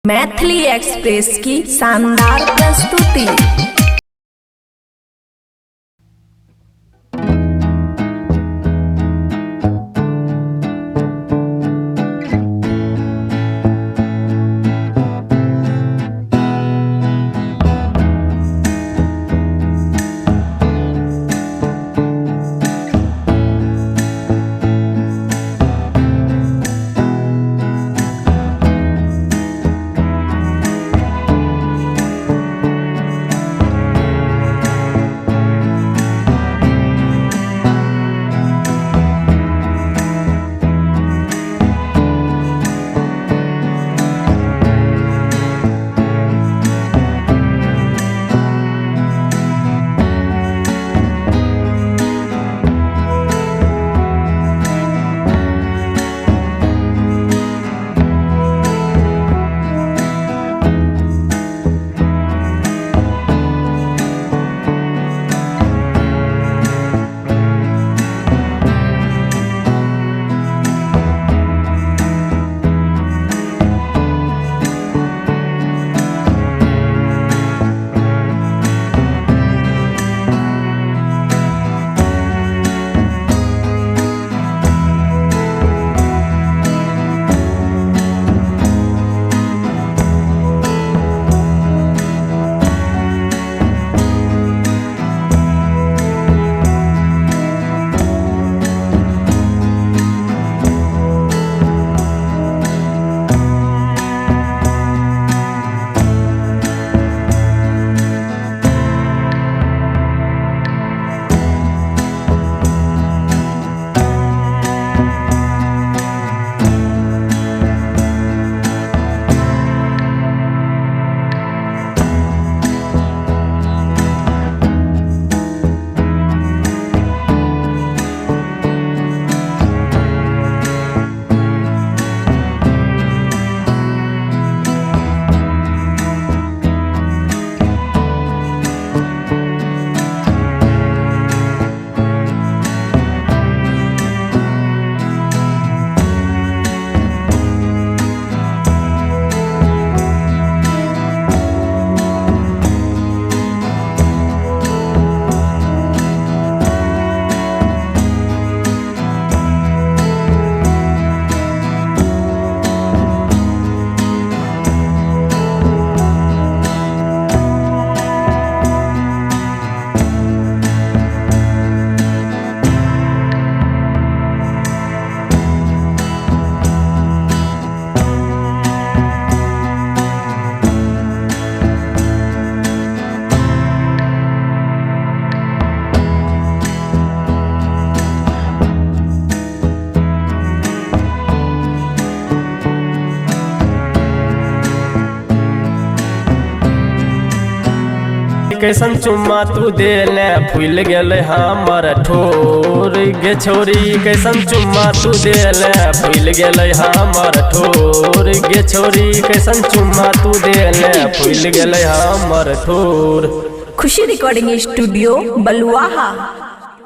Maithili express की शानदार प्रस्तुति। कैसन चुम्मा तू देले फूल गेले हमर ठोर गे छोरी। कैसन चुम्मा तू देले फूल गेले हमर ठोर गे छोरी। कैसन चुम्मा तू देले फूल गेले हमर ठोर। खुशी रिकॉर्डिंग स्टूडियो बलुआहा।